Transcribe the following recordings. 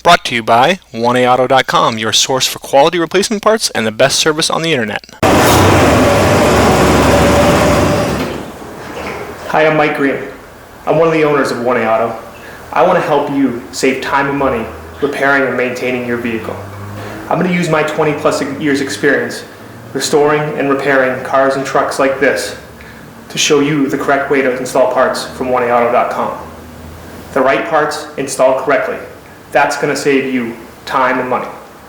Brought to you by 1AAuto.com, your source for quality replacement parts and the best service on the internet. Hi, I'm Mike Green. I'm one of the owners of 1A Auto. I want to help you save time and money repairing and maintaining your vehicle. I'm going to use my 20 plus years experience restoring and repairing cars and trucks like this to show you the correct way to install parts from 1AAuto.com. The right parts installed correctly. That's going to save you time and money.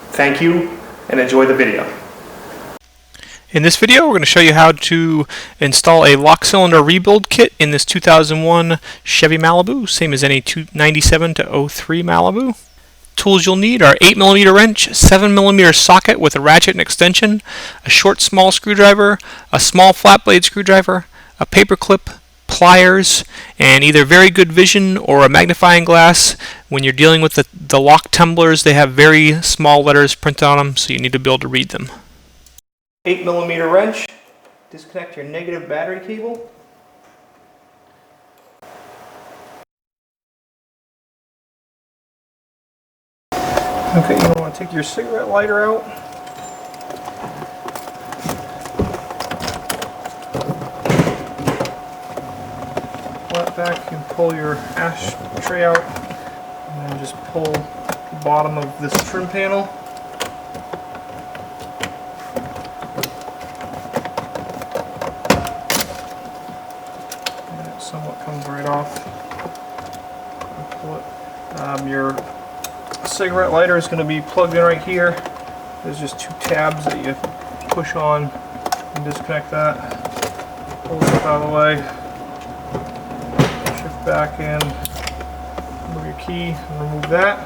Thank you and enjoy the video. In this video, we're going to show you how to install a lock cylinder rebuild kit in this 2001 Chevy Malibu, same as any 97 to 03 Malibu. Tools you'll need are 8mm wrench, 7mm socket with a ratchet and extension, a short small screwdriver, a small flat blade screwdriver, a paper clip, pliers, and either very good vision or a magnifying glass. When you're dealing with the lock tumblers, they have very small letters printed on them, so you need to be able to read them. 8mm wrench, disconnect your negative battery cable. Okay, you want to take your cigarette lighter out. Flat back, you pull your ashtray out and then just pull the bottom of this trim panel. And it somewhat comes right off. Pull it. Your cigarette lighter is going to be plugged in right here. There's just two tabs that you push on and disconnect that. Pull it out of the way. Shift back in, move your key, and remove that.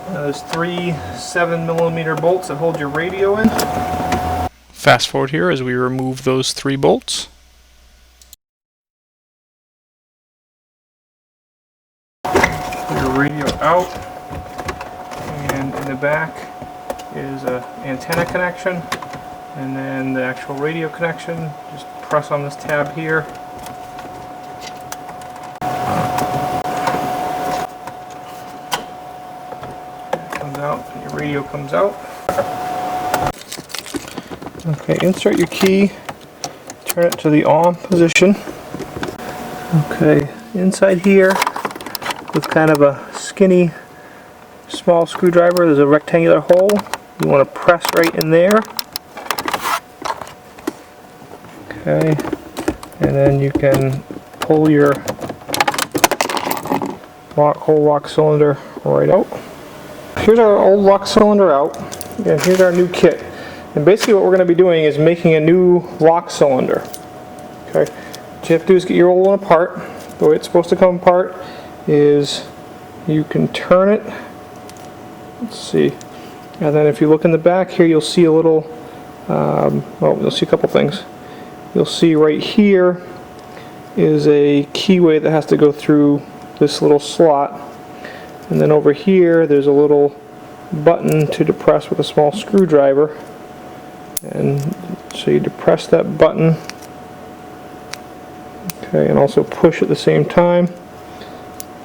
Now there's three 7mm bolts that hold your radio in. Fast forward here as we remove those 3 bolts. Pull your radio out, and in the back is an antenna connection, and then the actual radio connection. Just press on this tab here. Out, and your radio comes out. Okay, insert your key, turn it to the on position. Okay, inside here with kind of a skinny small screwdriver, there's a rectangular hole. You want to press right in there. Okay, and then you can pull your whole lock cylinder right out. Here's our old lock cylinder out, and here's our new kit. And basically what we're going to be doing is making a new lock cylinder. Okay, what you have to do is get your old one apart. The way it's supposed to come apart is you can turn it. Let's see. And then if you look in the back here, you'll see a little, you'll see a couple things. You'll see right here is a keyway that has to go through this little slot. And then over here there's a little button to depress with a small screwdriver, and so you depress that button, okay, and also push at the same time,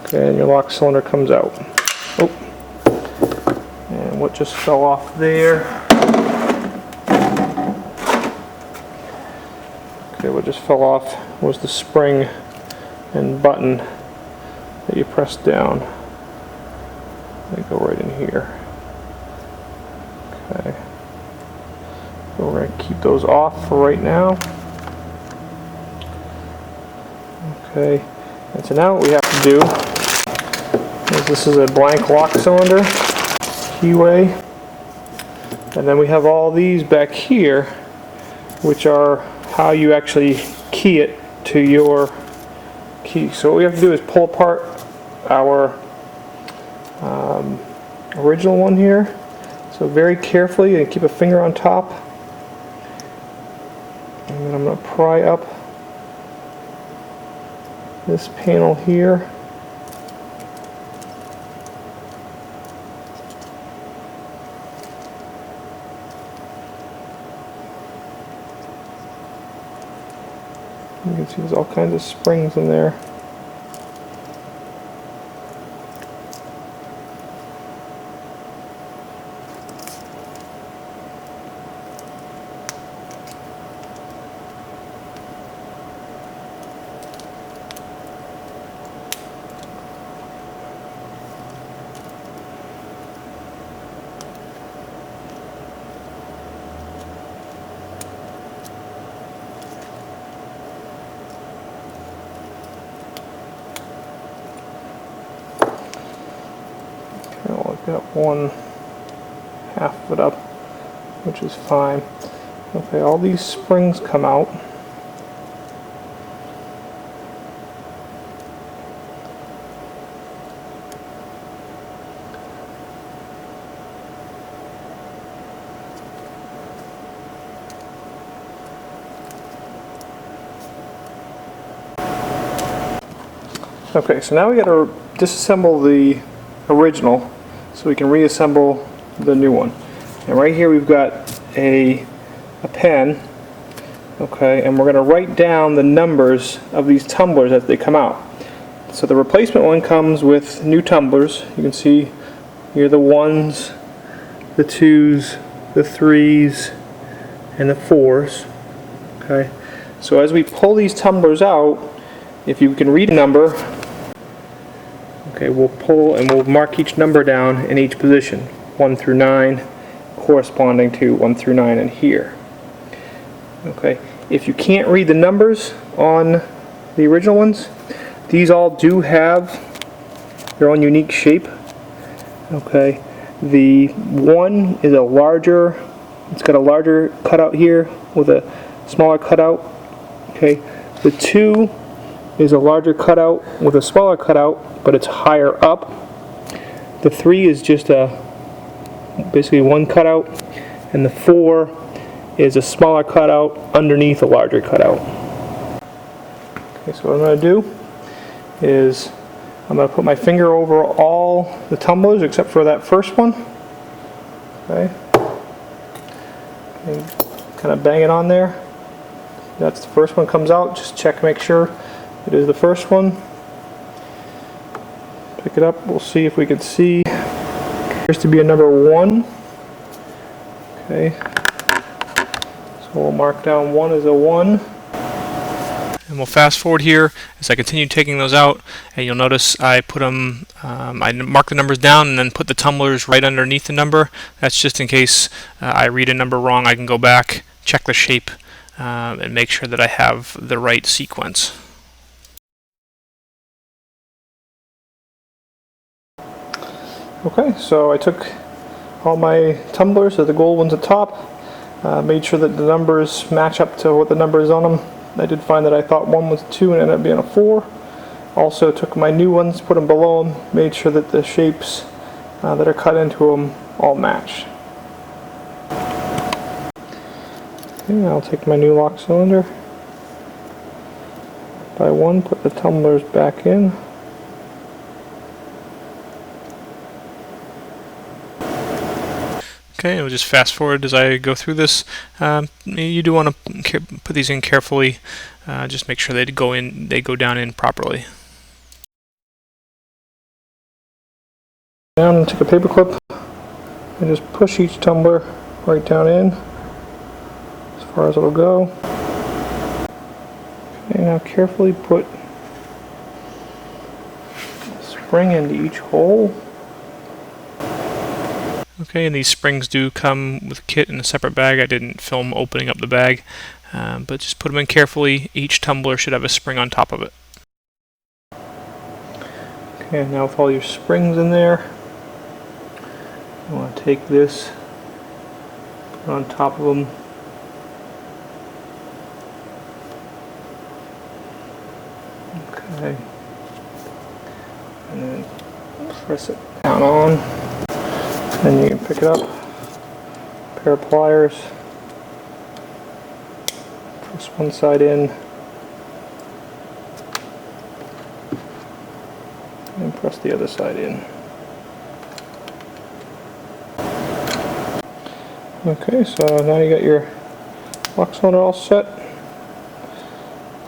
okay, and your lock cylinder comes out. Oh, and what just fell off there, okay, what just fell off was the spring and button that you press down. They go right in here. Okay. So we're going to keep those off for right now. Okay. And so now what we have to do is, this is a blank lock cylinder keyway, and then we have all these back here, which are how you actually key it to your key. So what we have to do is pull apart our original one here, so very carefully, and keep a finger on top, and then I'm going to pry up this panel here. You can see there's all kinds of springs in there. got one half of it up, which is fine. Okay, all these springs come out. Okay, so now we got to disassemble the original so we can reassemble the new one. And right here we've got a pen, okay, and we're going to write down the numbers of these tumblers as they come out. So the replacement one comes with new tumblers. You can see here the 1s, the 2s, the 3s, and the 4s. Okay, so as we pull these tumblers out, if you can read a number, okay, we'll pull and we'll mark each number down in each position, 1 through 9, corresponding to 1 through 9 in here. Okay, if you can't read the numbers on the original ones, these all do have their own unique shape. Okay, the 1 is a larger, it's got a larger cutout here with a smaller cutout. Okay, the 2 is a larger cutout with a smaller cutout, but it's higher up. The 3 is just basically one cutout, and the 4 is a smaller cutout underneath a larger cutout. Okay, so what I'm going to do is I'm going to put my finger over all the tumblers except for that first one. Okay, and kind of bang it on there. That's the first one comes out. Just check, make sure it is the first one. Pick it up. We'll see if we can see. Appears to be a number 1. Okay. So we'll mark down 1 as a 1. And we'll fast forward here as I continue taking those out, and you'll notice I put them, I mark the numbers down and then put the tumblers right underneath the number. That's just in case I read a number wrong. I can go back, check the shape, and make sure that I have the right sequence. Okay, so I took all my tumblers, so the gold ones at the top, made sure that the numbers match up to what the number is on them. I did find that I thought 1 was 2 and it ended up being a 4. Also took my new ones, put them below them, made sure that the shapes that are cut into them all match. Okay, I'll take my new lock cylinder. By 1, put the tumblers back in. Okay, we'll just fast forward as I go through this. You do want to put these in carefully. Just make sure they go down in properly. Down and take a paper clip and just push each tumbler right down in as far as it'll go. Okay, now carefully put a spring into each hole. Okay, and these springs do come with a kit in a separate bag. I didn't film opening up the bag, but just put them in carefully. Each tumbler should have a spring on top of it. Okay, now with all your springs in there, you want to take this, put it on top of them. Okay, and then press it down on. Then you can pick it up, pair of pliers, press one side in, and press the other side in. Okay, so now you got your lock cylinder all set.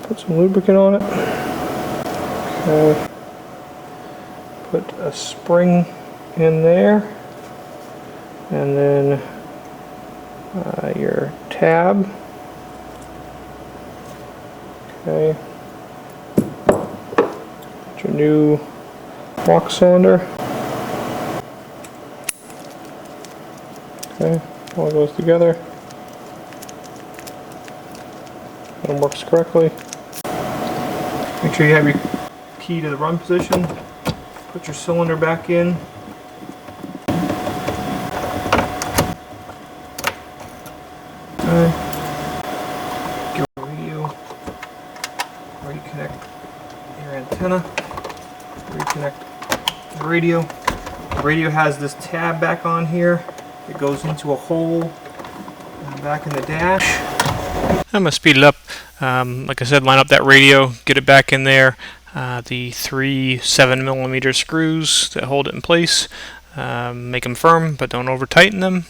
Put some lubricant on it. Okay. Put a spring in there. And then your tab. Okay. Get your new lock cylinder. Okay, all goes together. It works correctly. Make sure you have your key to the run position. Put your cylinder back in. the radio. The radio has this tab back on here. It goes into a hole back in the dash. I'm going to speed it up. Like I said, line up that radio, get it back in there. The 3 7mm screws that hold it in place. Make them firm, but don't over tighten them.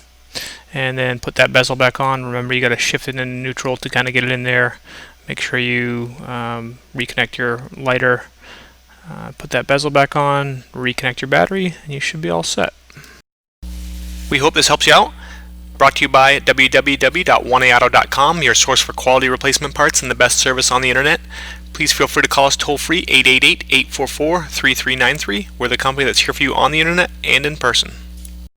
And then put that bezel back on. Remember, you got to shift it into neutral to kind of get it in there. Make sure you reconnect your lighter. Put that bezel back on, reconnect your battery, and you should be all set. We hope this helps you out. Brought to you by www.1aauto.com, your source for quality replacement parts and the best service on the internet. Please feel free to call us toll-free 888-844-3393. We're the company that's here for you on the internet and in person.